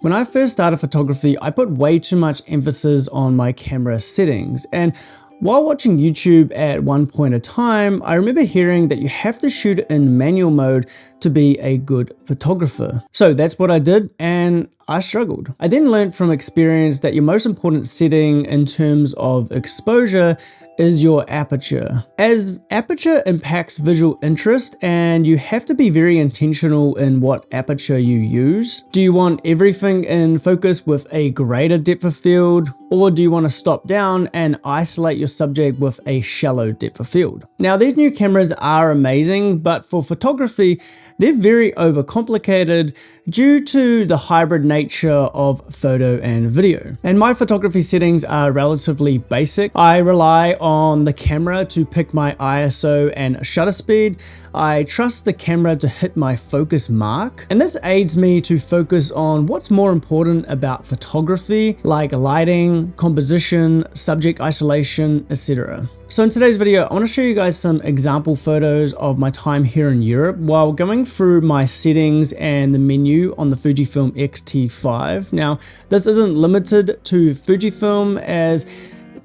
When I first started photography, I put way too much emphasis on my camera settings, and while watching YouTube at one point in time, I remember hearing that you have to shoot in manual mode to be a good photographer. So that's what I did, and I struggled. I then learned from experience that your most important setting in terms of exposure is your aperture, as aperture impacts visual interest and you have to be very intentional in what aperture you use. Do you want everything in focus with a greater depth of field, or do you want to stop down and isolate your subject with a shallow depth of field? Now, these new cameras are amazing, but for photography, they're very overcomplicated due to the hybrid nature of photo and video. And my photography settings are relatively basic. I rely on the camera to pick my ISO and shutter speed. I trust the camera to hit my focus mark, and this aids me to focus on what's more important about photography, like lighting, composition, subject isolation, etc. So in today's video, I want to show you guys some example photos of my time here in Europe while going through my settings and the menu on the FujiFilm XT5. Now, this isn't limited to Fujifilm, as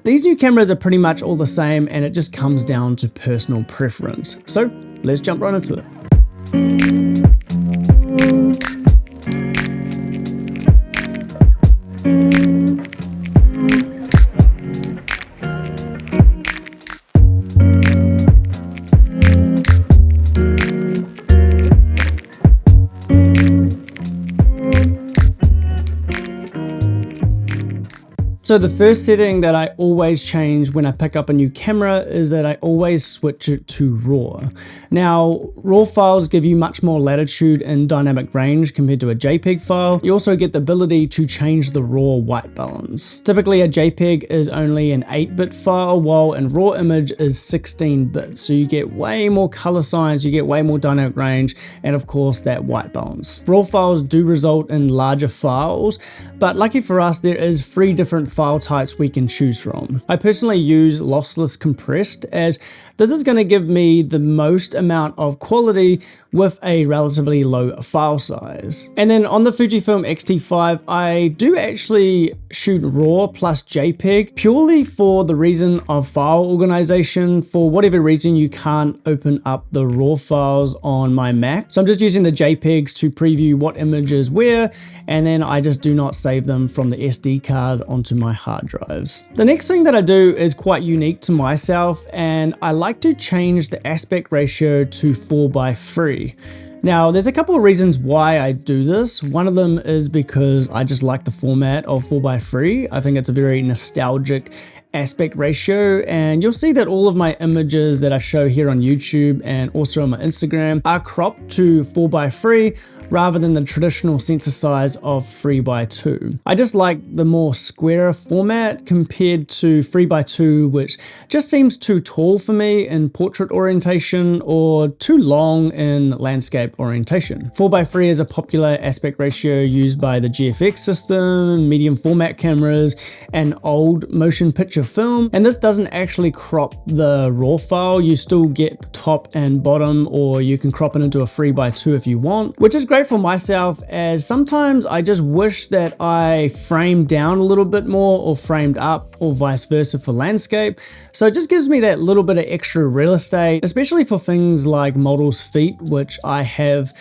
these new cameras are pretty much all the same and it just comes down to personal preference. So let's jump right into it. So the first setting that I always change when I pick up a new camera is that I always switch it to RAW. Now, RAW files give you much more latitude and dynamic range compared to a JPEG file. You also get the ability to change the RAW white balance. Typically a JPEG is only an 8-bit file, while a RAW image is 16-bit. So you get way more color science, you get way more dynamic range, and of course that white balance. RAW files do result in larger files, but lucky for us, there is 3 different file types we can choose from. I personally use lossless compressed, as this is going to give me the most amount of quality with a relatively low file size. And then on the Fujifilm XT5, I do actually shoot RAW plus JPEG purely for the reason of file organization. For whatever reason, you can't open up the RAW files on my Mac. So I'm just using the JPEGs to preview what images where, and then I just do not save them from the SD card onto my hard drives. The next thing that I do is quite unique to myself, and I like to change the aspect ratio to 4:3. Now, there's a couple of reasons why I do this. One of them is because I just like the format of 4:3. I think it's a very nostalgic aspect ratio, and you'll see that all of my images that I show here on YouTube and also on my Instagram are cropped to 4:3 rather than the traditional sensor size of 3:2. I just like the more squarer format compared to 3:2, which just seems too tall for me in portrait orientation or too long in landscape orientation. 4:3 is a popular aspect ratio used by the GFX system, medium format cameras, and old motion picture film, and this doesn't actually crop the RAW file. You still get the top and bottom, or you can crop it into a 3:2 if you want, which is great for myself, as sometimes I just wish that I framed down a little bit more or framed up, or vice versa for landscape. So it just gives me that little bit of extra real estate, especially for things like models' feet, which I have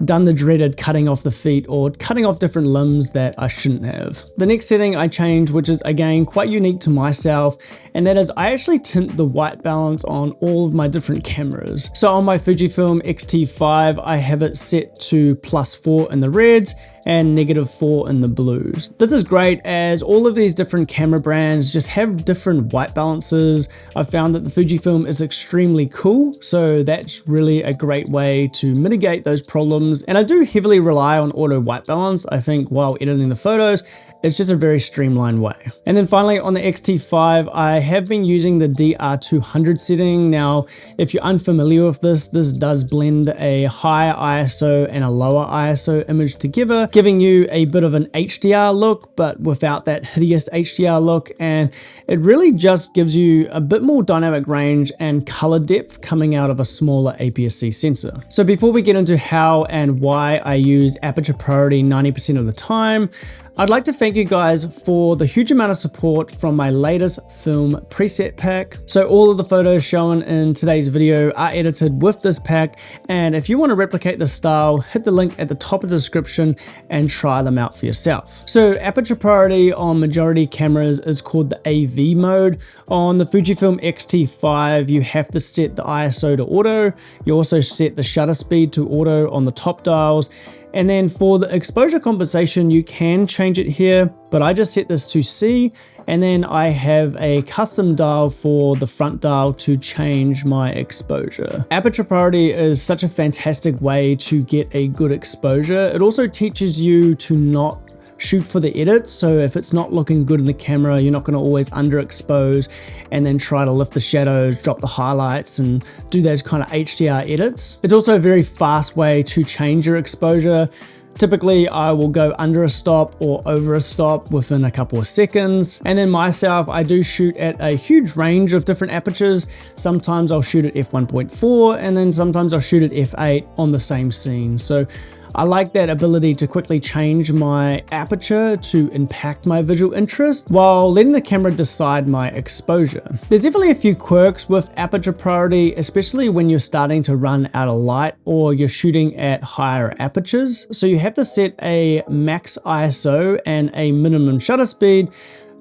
done the dreaded cutting off the feet or cutting off different limbs that I shouldn't have. The next setting I change, which is again quite unique to myself, and that is I actually tint the white balance on all of my different cameras. So on my Fujifilm XT5, I have it set to +4 in the reds and -4 in the blues. This is great, as all of these different camera brands just have different white balances. I've found that the Fujifilm is extremely cool, so that's really a great way to mitigate those problems. And I do heavily rely on auto white balance, I think, while editing the photos, It's just a very streamlined way. And then finally on the X-T5, I have been using the DR200 setting. Now, if you're unfamiliar with this does blend a higher ISO and a lower ISO image together, giving you a bit of an HDR look, but without that hideous HDR look. And it really just gives you a bit more dynamic range and color depth coming out of a smaller APS-C sensor. So before we get into how and why I use aperture priority 90% of the time, I'd like to thank you guys for the huge amount of support from my latest film preset pack. So all of the photos shown in today's video are edited with this pack, and if you want to replicate the style, hit the link at the top of the description and try them out for yourself. So aperture priority on majority cameras is called the AV mode. On the FujiFilm XT5, you have to set the ISO to auto. You also set the shutter speed to auto on the top dials. And then for the exposure compensation, you can change it here, but I just set this to C, and then I have a custom dial for the front dial to change my exposure. Aperture priority is such a fantastic way to get a good exposure. It also teaches you to not shoot for the edits. So if it's not looking good in the camera, you're not going to always underexpose and then try to lift the shadows, drop the highlights, and do those kind of HDR edits. It's also a very fast way to change your exposure. Typically, I will go under a stop or over a stop within a couple of seconds. And then myself, I do shoot at a huge range of different apertures. Sometimes I'll shoot at f1.4, and then sometimes I'll shoot at f8 on the same scene. So I like that ability to quickly change my aperture to impact my visual interest while letting the camera decide my exposure. There's definitely a few quirks with aperture priority, especially when you're starting to run out of light or you're shooting at higher apertures. So you have to set a max ISO and a minimum shutter speed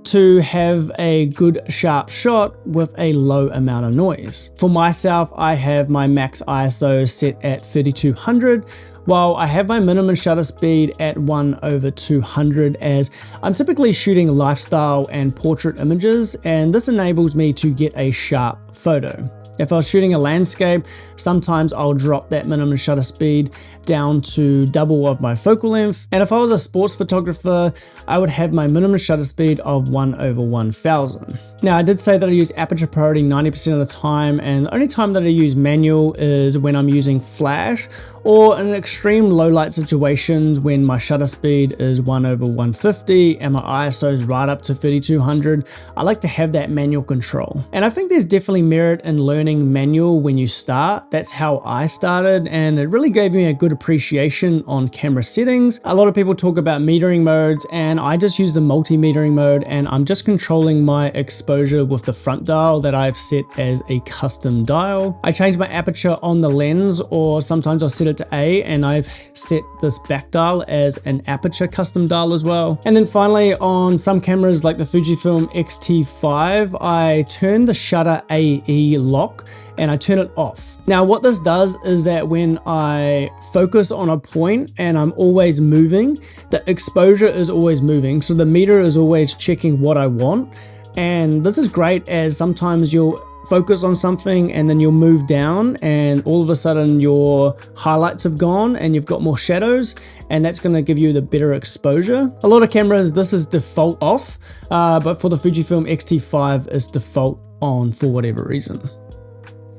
to have a good sharp shot with a low amount of noise. For myself, I have my max ISO set at 3200, while I have my minimum shutter speed at 1/200, as I'm typically shooting lifestyle and portrait images, and this enables me to get a sharp photo. If I was shooting a landscape, sometimes I'll drop that minimum shutter speed down to double of my focal length. And if I was a sports photographer, I would have my minimum shutter speed of 1/1000. Now, I did say that I use aperture priority 90% of the time, and the only time that I use manual is when I'm using flash or in extreme low light situations when my shutter speed is 1/150 and my ISO is right up to 3200. I like to have that manual control. And I think there's definitely merit in learning manual when you start. That's how I started, and it really gave me a good appreciation on camera settings. A lot of people talk about metering modes, and I just use the multi-metering mode, and I'm just controlling my exposure with the front dial that I've set as a custom dial. I change my aperture on the lens, or sometimes I'll set it to A, and I've set this back dial as an aperture custom dial as well. And then finally, on some cameras like the FujiFilm XT5, I turn the shutter AE lock and I turn it off. Now, what this does is that when I focus on a point and I'm always moving, the exposure is always moving. So the meter is always checking what I want. And this is great, as sometimes you'll focus on something and then you'll move down and all of a sudden your highlights have gone and you've got more shadows, and that's going to give you the better exposure. A lot of cameras, this is default off, but for the Fujifilm X-T5 it's default on for whatever reason.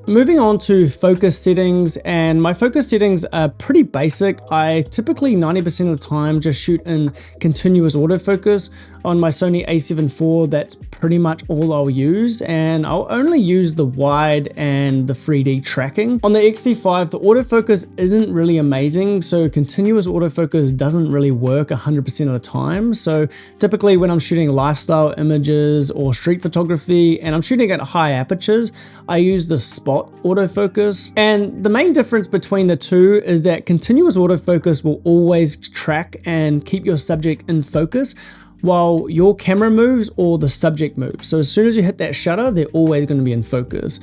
Moving on to focus settings, and my focus settings are pretty basic. I typically 90% of the time just shoot in continuous autofocus. On my Sony a7 IV, that's pretty much all I'll use, and I'll only use the wide and the 3D tracking. On the X-T5, the autofocus isn't really amazing, so continuous autofocus doesn't really work 100% of the time. So typically when I'm shooting lifestyle images or street photography and I'm shooting at high apertures, I use the spot autofocus. And the main difference between the two is that continuous autofocus will always track and keep your subject in focus while your camera moves or the subject moves. So as soon as you hit that shutter, they're always going to be in focus.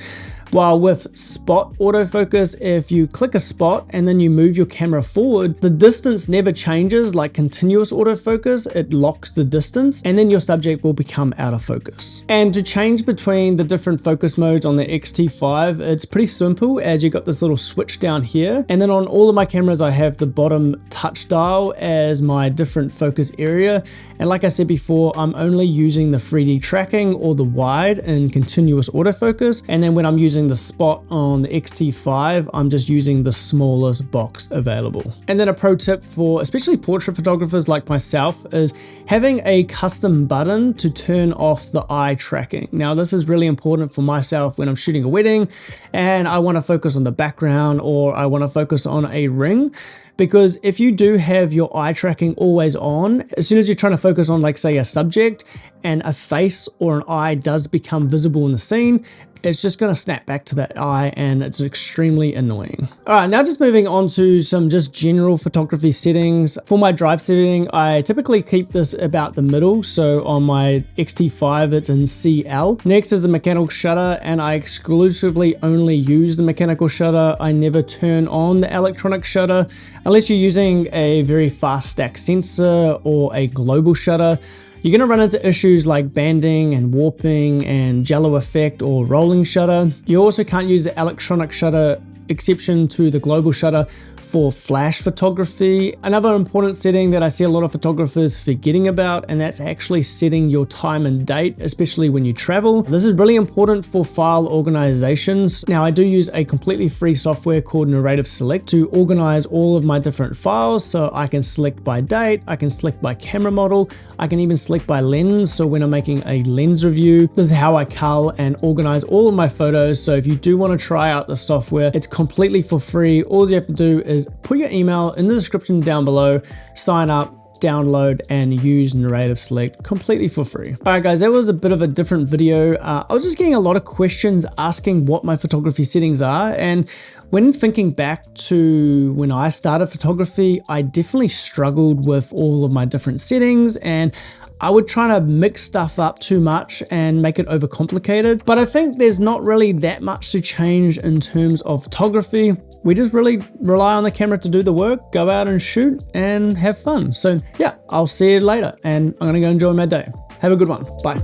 While with spot autofocus, if you click a spot and then you move your camera forward, the distance never changes like continuous autofocus. It locks the distance and then your subject will become out of focus. And to change between the different focus modes on the XT5, it's pretty simple, as you got this little switch down here. And then on all of my cameras, I have the bottom touch dial as my different focus area. And like I said before, I'm only using the 3D tracking or the wide in continuous autofocus. And then when I'm using the spot on the XT5, I'm just using the smallest box available. And then a pro tip for especially portrait photographers like myself is having a custom button to turn off the eye tracking. Now, this is really important for myself when I'm shooting a wedding and I want to focus on the background or I want to focus on a ring. Because if you do have your eye tracking always on, as soon as you're trying to focus on, like, say, a subject and a face or an eye does become visible in the scene, it's just going to snap back to that eye and it's extremely annoying. All right, now just moving on to some just general photography settings. For my drive setting, I typically keep this about the middle. So on my XT5, it's in CL. Next is the mechanical shutter, and I exclusively only use the mechanical shutter. I never turn on the electronic shutter unless you're using a very fast stack sensor or a global shutter. You're going to run into issues like banding and warping and jello effect or rolling shutter. You also can't use the electronic shutter exception to the global shutter for flash photography. Another important setting that I see a lot of photographers forgetting about, and that's actually setting your time and date, especially when you travel. This is really important for file organizations. Now, I do use a completely free software called Narrative Select to organize all of my different files. So I can select by date, I can select by camera model, I can even select by lens. So when I'm making a lens review, this is how I cull and organize all of my photos. So if you do want to try out the software, it's completely for free. All you have to do is put your email in the description down below, sign up, download, and use Narrative Select completely for free. All right, guys, that was a bit of a different video. I was just getting a lot of questions asking what my photography settings are. And when thinking back to when I started photography, I definitely struggled with all of my different settings, and I would try to mix stuff up too much and make it overcomplicated. But I think there's not really that much to change in terms of photography. We just really rely on the camera to do the work, go out and shoot and have fun. So yeah, I'll see you later, and I'm gonna go enjoy my day. Have a good one. Bye.